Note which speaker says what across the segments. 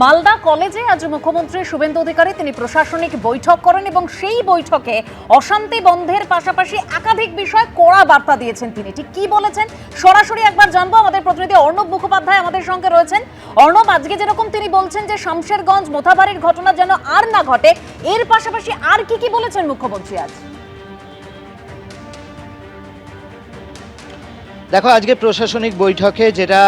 Speaker 1: মালদা কলেজে আজ মুখ্যমন্ত্রী শুভেন্দু অধিকারী তিনি প্রশাসনিক বৈঠক করেন এবং সেই বৈঠকে অশান্তি বন্ধের পাশাপাশি একাধিক বিষয় কড়া বার্তা দিয়েছেন। তিনি ঠিক কি বলেছেন সরাসরি একবার জানবো। আমাদের প্রতিনিধি অর্ণব মুখোপাধ্যায় আমাদের সঙ্গে রয়েছেন। অর্ণব, আজকে যেরকম তিনি বলছেন যে শামশেরগঞ্জ মোথাবাড়ির ঘটনা যেন আর না ঘটে, এর পাশাপাশি আর কি বলেছেন মুখ্যমন্ত্রী আজ?
Speaker 2: দেখো, আজকে প্রশাসনিক বৈঠকে যেটা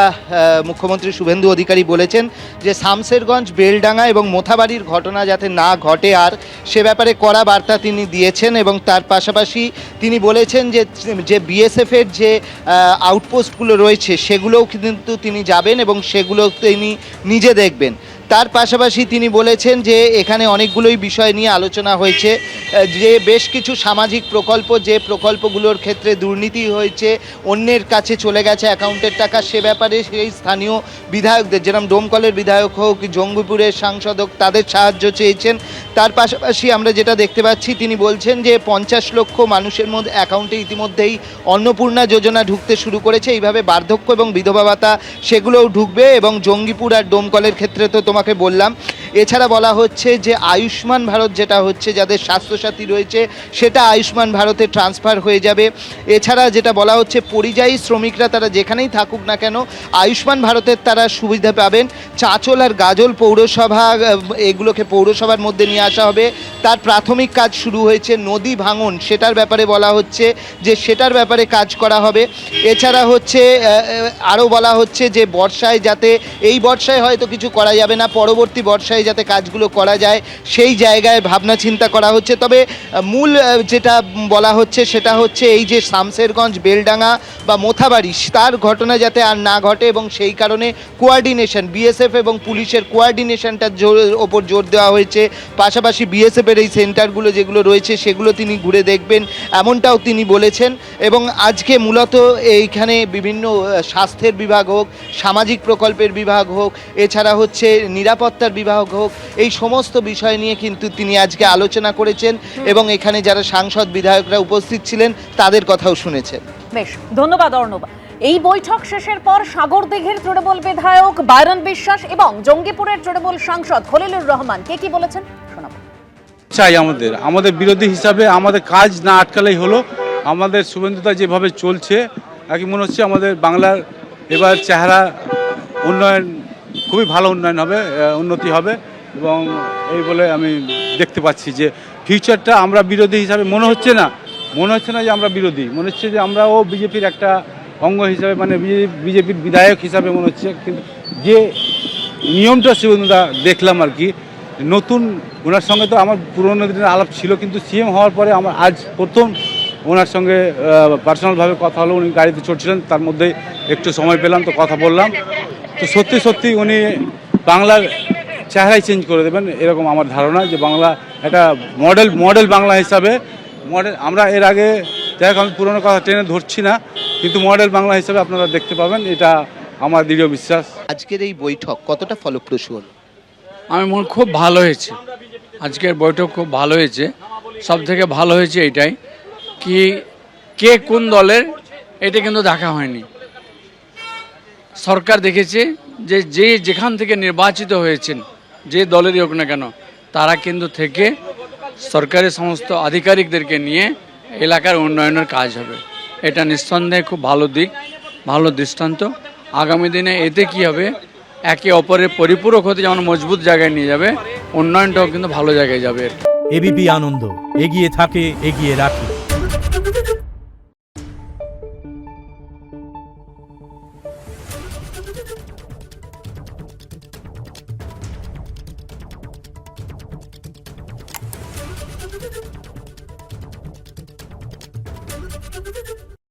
Speaker 2: মুখ্যমন্ত্রী শুভেন্দু অধিকারী বলেছেন যে শামশেরগঞ্জ, বেলডাঙ্গা এবং মোথাবাড়ির ঘটনা যাতে না ঘটে আর সে ব্যাপারে কড়া বার্তা তিনি দিয়েছেন। এবং তার পাশাপাশি তিনি বলেছেন যে বিএসএফের যে আউটপোস্টগুলো রয়েছে সেগুলোও কিন্তু তিনি যাবেন এবং সেগুলো তিনি নিজে দেখবেন। তার পাশাপাশি তিনি বলেছেন যে এখানে অনেকগুলোই বিষয় নিয়ে আলোচনা হয়েছে, যে বেশ কিছু সামাজিক প্রকল্প, যে প্রকল্পগুলোর ক্ষেত্রে দুর্নীতি হয়েছে, অন্যের কাছে চলে গেছে অ্যাকাউন্টের টাকা, সে ব্যাপারে সেই স্থানীয় বিধায়কদের, যেরকম ডোমকলের বিধায়ক হোক, জঙ্গিপুরের সাংসদ হোক, তাদের সাহায্য চেয়েছেন। তার পাশাপাশি আমরা যেটা দেখতে পাচ্ছি, তিনি বলছেন যে 50 লক্ষ মানুষের মধ্যে অ্যাকাউন্টে ইতিমধ্যেই অন্নপূর্ণা যোজনা ঢুকতে শুরু করেছে। এইভাবে বার্ধক্য এবং বিধবা ভাতা সেগুলোও ঢুকবে। এবং জঙ্গিপুর আর ডোমকলের ক্ষেত্রে তো তোমাকে বললাম। এছাড়া বলা হচ্ছে যে আয়ুষ্মান ভারত যেটা হচ্ছে, যাদের স্বাস্থ্যসাথী রয়েছে সেটা আয়ুষ্মান ভারতে ট্রান্সফার হয়ে যাবে। এছাড়া যেটা বলা হচ্ছে, পরিযায়ী শ্রমিকরা তারা যেখানেই থাকুক না কেন আয়ুষ্মান ভারতের তারা সুবিধা পাবেন। চাঁচল আর গাজল পৌরসভা, এগুলোকে পৌরসভার মধ্যে নিয়ে আসা হবে। তার প্রাথমিক কাজ শুরু হয়েছে। নদী ভাঙন, সেটার ব্যাপারে বলা হচ্ছে যে সেটার ব্যাপারে কাজ করা হবে। এছাড়া হচ্ছে আরও বলা হচ্ছে যে বর্ষায় যাতে, এই বর্ষায় হয়তো কিছু করা যাবে না, পরবর্তী বর্ষায় যাতে কাজগুলো করা যায় সেই জায়গায় ভাবনা চিন্তা করা হচ্ছে। তবে মূল যেটা বলা হচ্ছে সেটা হচ্ছে এই যে শামশেরগঞ্জ, বেলডাঙ্গা বা মোথাবাড়ি, তার ঘটনা যাতে আর না ঘটে এবং সেই কারণে কোয়ার্ডিনেশন, বিএসএফ এবং পুলিশের কোয়ার্ডিনেশনটার ওপর জোর দেওয়া হয়েছে। পাশাপাশি বিএসএফের এই সেন্টারগুলো যেগুলো রয়েছে সেগুলো তিনি ঘুরে দেখবেন, এমনটাও তিনি বলেছেন। এবং আজকে মূলত এইখানে বিভিন্ন স্বাস্থ্যের বিভাগ হোক, সামাজিক প্রকল্পের বিভাগ হোক, এছাড়া হচ্ছে নিরাপত্তার বিভাগ হোক, এই সমস্ত বিষয় নিয়ে কিন্তু তিনি আজকে আলোচনা করেছেন এবং এখানে যারা সাংসদ বিধায়করা উপস্থিত ছিলেন তাদের কথাও শুনেছেন।
Speaker 1: বেশ, ধন্যবাদ অর্ণব। এই বৈঠক শেষের পর সাগরদিঘির তৃণমূল বিধায়ক বাইরন বিশ্বাস এবং জঙ্গিপুরের তৃণমূল সাংসদ খলিলুর রহমান কি বলেছেন শোনাবো।
Speaker 3: চাই আমাদের বিরোধী হিসাবে আমাদের কাজ না আটকালেই হলো। আমাদের শুভেন্দুদা যেভাবে চলছে, আর কি মনে হচ্ছে আমাদের বাংলার এবার চেহারা উন্নয়ন, খুবই ভালো উন্নয়ন হবে, উন্নতি হবে। এবং এই বলে আমি দেখতে পাচ্ছি যে ফিউচারটা আমরা বিরোধী হিসাবে মনে হচ্ছে না যে আমরা বিরোধী, মনে হচ্ছে যে আমরাও বিজেপির একটা অঙ্গ হিসাবে, মানে বিজেপির বিধায়ক হিসাবে মনে হচ্ছে। কিন্তু যে নিয়মটা শুভেন্দুদা দেখলাম আর কি, নতুন ওনার সঙ্গে তো আমার পুরোনো দিনের আলাপ ছিল, কিন্তু সিএম হওয়ার পরে আমার আজ প্রথম ওনার সঙ্গে পার্সোনালভাবে কথা হলো। উনি গাড়িতে চড়ছিলেন, তার মধ্যে একটু সময় পেলাম তো কথা বললাম। তো সত্যি উনি বাংলার চেহারাই চেঞ্জ করে দেবেন এরকম আমার ধারণা, যে বাংলা একটা মডেল বাংলা হিসাবে আমরা এর আগে, যাই হোক আমি পুরোনো কথা টেনে ধরছি না, কিন্তু মডেল বাংলা হিসাবে আপনারা দেখতে পাবেন, এটা আমার দৃঢ় বিশ্বাস।
Speaker 2: আজকের এই বৈঠক কতটা ফলপ্রসূ হলো?
Speaker 4: আমি মনে খুব ভালো হয়েছে, আজকের বৈঠক খুব ভালো হয়েছে। সব থেকে ভালো হয়েছে এটাই কি, কে কোন দলের এটা কিন্তু দেখা হয়নি। সরকার দেখেছে যে যেখান থেকে নির্বাচিত হয়েছেন, যে দলেরই হোক না কেন, তারা কিন্তু থেকে সরকারের সমস্ত আধিকারিকদেরকে নিয়ে এলাকার উন্নয়নের কাজ হবে। এটা নিঃসন্দেহে খুব ভালো দিক, ভালো দৃষ্টান্ত। আগামী দিনে এতে কি হবে, একে অপরের পরিপূরক হতে যেমন মজবুত জায়গায় নিয়ে যাবে, উন্নয়নটাও কিন্তু ভালো জায়গায় যাবে।
Speaker 5: এবিপি আনন্দ, এগিয়ে থাকে, এগিয়ে রাখে।
Speaker 6: Thank you.